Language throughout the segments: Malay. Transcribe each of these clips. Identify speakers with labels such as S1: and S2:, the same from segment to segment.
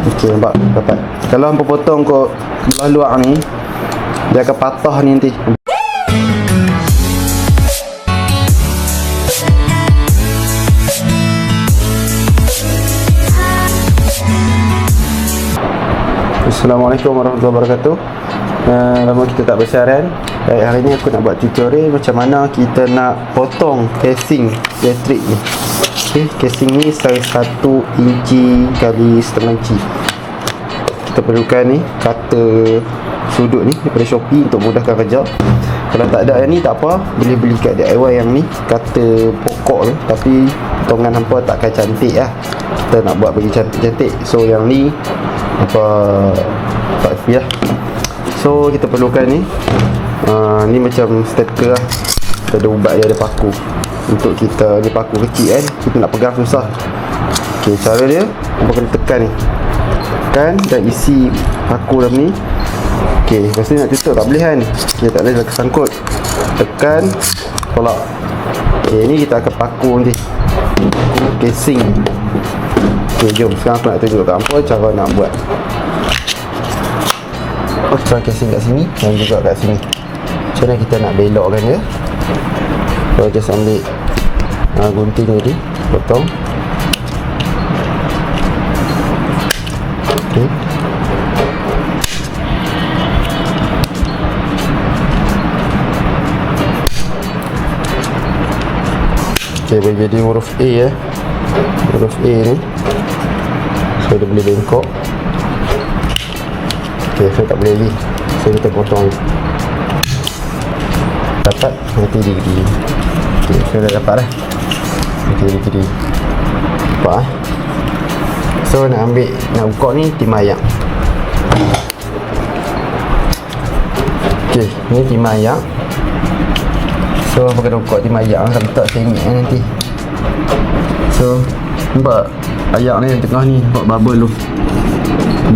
S1: Okey, nampak dapat. Kalau hampa potong kau belah luar ni, dia akan patah ni nanti. Assalamualaikum warahmatullahi wabarakatuh. Lama kita tak bersiaran. Baik, hari ni aku nak buat tutorial macam mana kita nak potong casing elektrik ni. Okay, casing ni saiz 1 inci kali setengah inci. Kita perlukan ni cutter sudut ni daripada Shopee untuk mudahkan kerja. Kalau tak ada yang ni tak apa, boleh beli kat DIY yang ni, cutter pokok tu, tapi potongan hampa takkan cantik lah. Kita nak buat bagi cantik-cantik. So yang ni apa tak lah. So kita perlukan ni. Ni macam stiker lah. Kita ada ubat dia, ada paku. Untuk kita, ni paku kecil kan, kita nak pegang susah. Ok, cara dia hampa kena tekan ni, tekan dan isi paku dalam ni. Ok, lepas ni nak tutup tak boleh kan. Ok, tak boleh, kesangkut. Tekan, tolak. Ok, ni kita akan paku nanti casing. Ok, jom sekarang aku nak tunjuk kat hampa cara nak buat. Pasang casing kat sini dan juga kat sini. Macam mana kita nak belokkan dia. So just ambil gunting tadi, potong. Ok, ok, boleh jadi huruf A ya. Huruf A ni, so dia boleh bengkok. Ok, so tak boleh lagi, so kita potong. Dapat 90 degree. Ok, so dah dapat lah 90 degree. Nampak So nak ambil, nak buka ni timah ayak. Ok, ni timah ayak. So apa kena buka timah ayak lah, tak sengit nanti. So nampak ayak ni yang tengah ni, nampak bubble tu,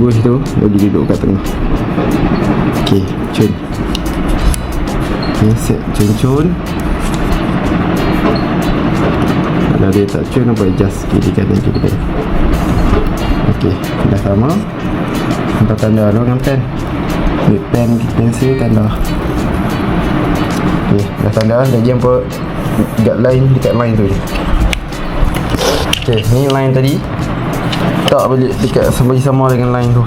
S1: bush tu bagi duduk kat tengah. Ok, cun. Ok, set cun-cun. Kalau dia tak cun, nampak adjust kiri kanan kiri kanan. Ok, dah sama. Nampak tanda tu kan pen, ambil pen pensel tanda. Ok, dah tanda. Lagi hampa dekat line, dekat line tu je. Ok, ni line tadi tak balik dekat sama dengan line tu.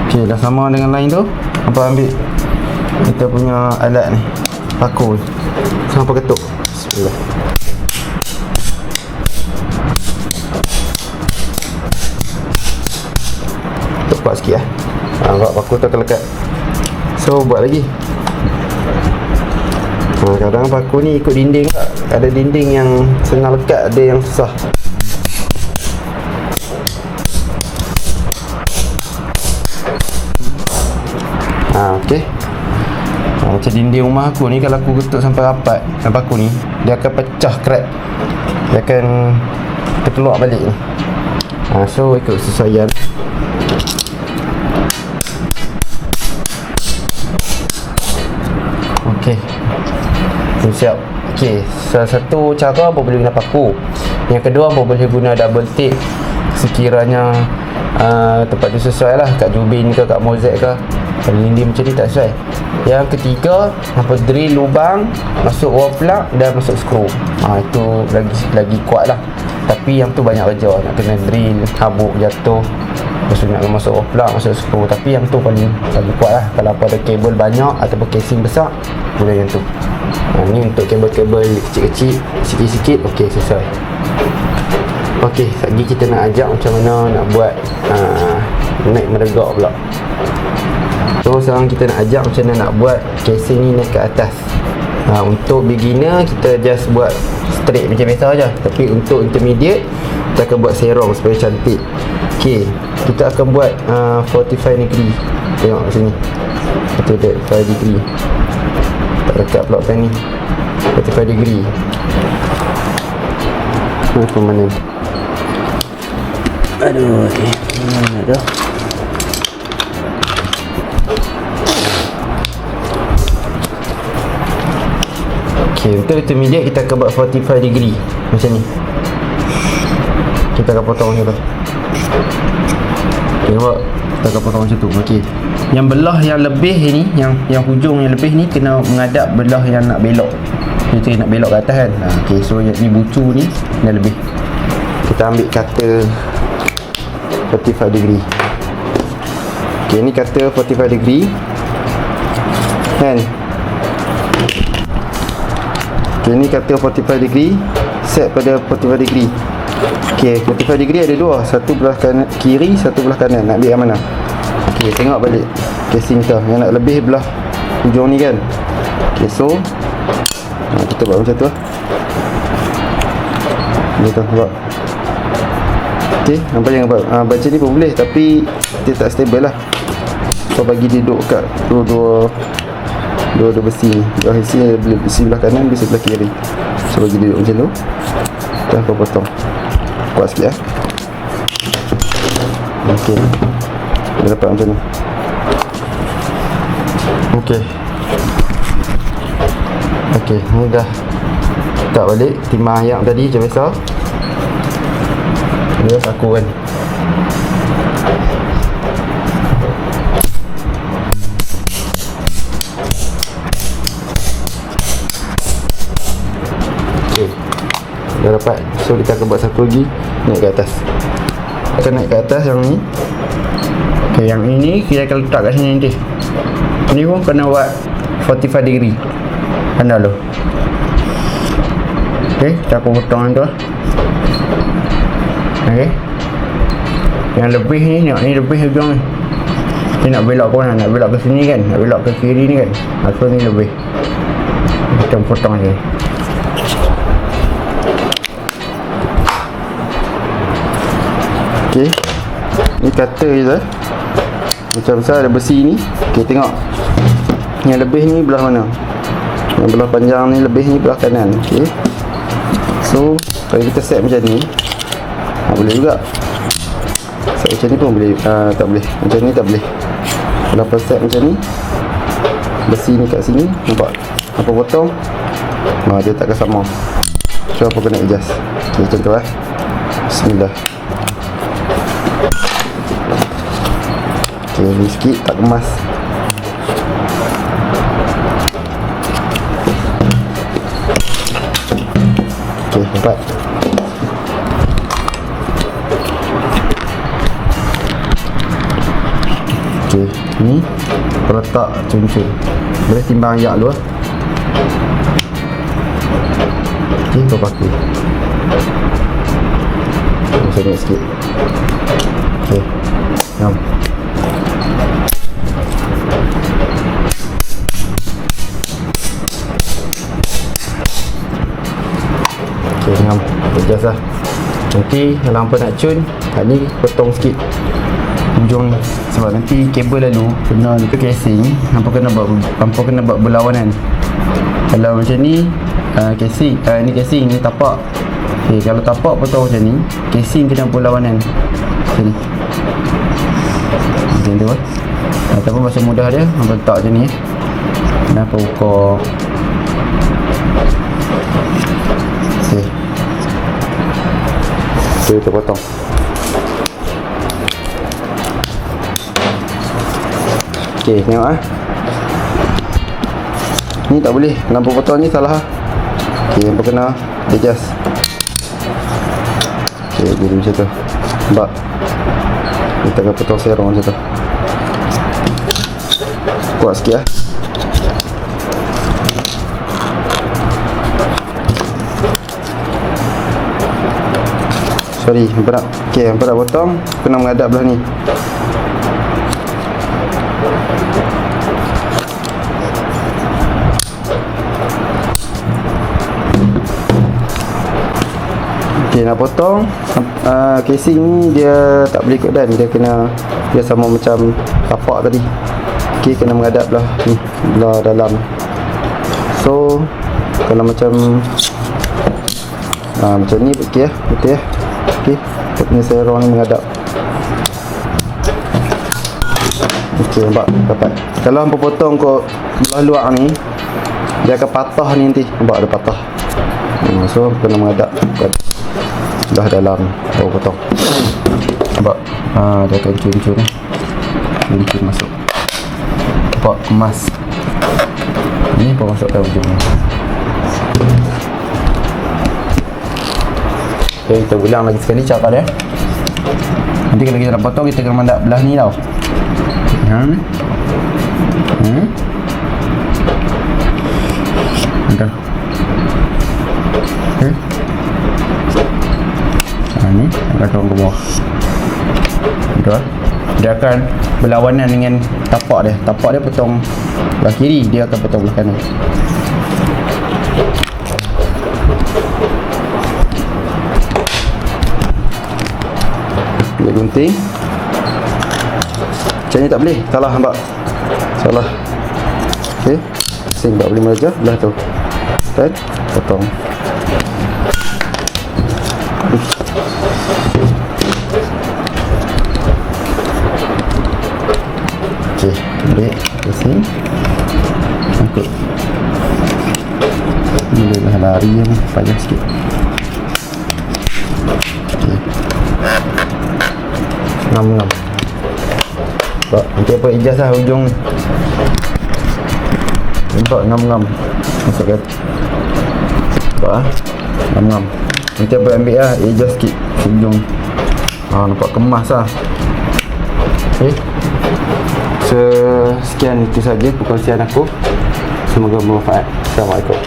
S1: Ok, dah sama dengan line tu. Hampa ambil kita punya alat ni, paku ni. So hampa ketuk. Bismillah. Ketuk kuat sikit lah. Nampak paku tu akan lekat. So buat lagi. Kadang paku ni ikut dinding tak. Ada dinding yang senang lekat, ada yang susah. Ok, macam dinding rumah aku ni, kalau aku ketuk sampai rapat dengan paku ni, dia akan pecah, crack. Dia akan terkeluar balik ni. So ikut sesuaian. Ok, siap. Ok, salah satu cara apa boleh guna paku. Yang kedua apa boleh guna double tape sekiranya tempat tu sesuai lah, kat jubin ke, kat mozek ke. Kalau dinding macam ni tak sesuai. Yang ketiga, apa drill lubang, masuk wall plug dan masuk skru. Itu lagi kuat lah. Tapi yang tu banyak kerja, nak kena drill, habuk jatuh, lepas tu nak masuk wall plug, masuk skru. Tapi yang tu paling kuat lah. Kalau apa ada kabel banyak ataupun casing besar, boleh yang tu. Ni untuk kabel-kabel kecil-kecil, sikit-sikit, ok, sesuai. Ok, lagi kita nak ajak macam mana nak buat naik meregak pula. So sekarang kita nak ajak macam mana nak buat casing ni naik ke atas. Untuk beginner kita just buat straight macam biasa aja. Tapi untuk intermediate kita akan buat serong supaya cantik. Ok, kita akan buat 45 degree. Tengok kat sini, itu dia 45 degree. Tak dekat pula pen ni, 45 degree. Permanen. Aduh, ok, mana dah. Ok, untuk intermediate kita akan buat 45 degree macam ni. kita akan potong macam tu. Okay, nampak? Kita akan potong macam tu. Okey. Yang belah yang lebih ni, yang hujung yang lebih ni kena menghadap belah yang nak belok. Itu yang nak belok ke atas kan. Okey, so yang ni bucu ni dah lebih. Kita ambil cutter 45 degree. Okey, ni cutter 45 degree. Kan? Okey, ni cutter 45 degree. Set pada 45 degree. Okey, 45 degree ada dua. Satu belah kanan kiri, satu belah kanan. Nak ambil yang mana? Okey, tengok balik casing tu. Yang nak lebih belah hujung ni kan. Okey, so kita buat macam tu. Ni tu, buat. Okey, nampak jangan buat. Baca ni pun boleh tapi dia tak stable lah. So bagi dia duduk kat dua besi ni. Belah besi belah kanan, besi belah kiri. So bagi dia duduk macam tu. Dah kau potong. Kuat sikit Okey. Dia dapat macam ni. Okey. Okey, ni dah tak balik timbang ayam tadi macam biasa. Dia saku kan. Okey. Dah dapat. So kita akan buat satu lagi, naik ke atas. Kita naik ke atas yang ni. Okey, yang ini kita akan letak kat sini nanti. Ni pun kena buat 45 degree. Anda lo. Okey, kita akan potong yang tu lah. Okey. Yang lebih ni, ni lebih hujung ni. Ni nak belok ke mana? Nak belok ke sini kan? Nak belok ke kiri ni kan? So ni lebih. Kita potong je. Okey. Ni cutter je lah. Macam besar ada besi ni. Okey, tengok. Yang lebih ni belah mana? Yang belah panjang ni lebih ni belah kanan. Okey. So, kalau kita set macam ni, boleh juga. Set macam ni pun boleh. Tak boleh. Macam ni tak boleh. Kenapa set macam ni? Besi ni kat sini. Nampak? Apa potong? Dia takkan sama. So, apa kena adjust. Okay, macam tu Bismillah. Okay, ni sikit tak kemas. Okay, nampak? Okay, ni letak cun-cun. Boleh timbang ayak dulu. Okay, kau pakai. Saya naik sikit. Okay, jom. Okay, ngam. Adjust lah. Nanti kalau hampa nak cun, ni potong sikit hujung ni. Sebab nanti kabel lalu kena ke casing, hampa kena buat berlawanan. Kalau macam ni, casing, ni casing, ni tapak. Okay, kalau tapak potong macam ni, casing kena berlawanan. Macam ni. Macam tu lah. Ataupun masa mudah dia, hampa letak macam ni. Kenapa ukur. Okay. So, kita potong. Okay, tengok ni tak boleh. Lampu potong ni salah. Okay, hampa kena adjust. Okay, jadi macam tu. Nampak? Kita akan potong serong macam tu. Kuat sikit Sorry, hampa nak. Okay, hampa nak potong, kena menghadap belah ni. Okay, nak potong casing ni dia tak boleh ikut dan. Dia sama macam tapak tadi. Okay, kena menghadap belah ni, belah dalam. So, kalau macam macam ni, okay betul ya. Okay, kita punya serong ni menghadap. Okay, nampak? Dapat. Kalau hampa potong kau belah luar ni, dia akan patah ni nanti. Nampak ada patah. So, kena menghadap belah dalam. Potong. Nampak? Dia akan cun-cun cun masuk. Nampak? Emas. Ni pun masukkan ujung ni. Okay, kita ulang lagi sekali cara dia. Nanti kalau kita nak potong, kita kena mandak belah ni tau. Dah. Okay. Ni akan turun ke bawah. Betul. Dia akan berlawanan dengan tapak dia. Tapak dia potong belah kiri, dia akan potong belah kanan. Dia gunting. Macam ni tak boleh. Salah nampak. Salah. Okey. Sing tak boleh meja belah tu. Kan? Potong. Okey, ambil pusing. Angkut. Ni dah lari yang payah sikit. Okey. Ngam-ngam. Nampak? Nanti apa ijaz lah hujung ni. Nampak ngam-ngam. Masukkan. Nampak lah. Ngam-ngam. Nanti apa ambil lah ijaz sikit hujung. Nampak kemas lah. Okay. Sekian itu saja perkongsian aku. Semoga bermanfaat. Assalamualaikum.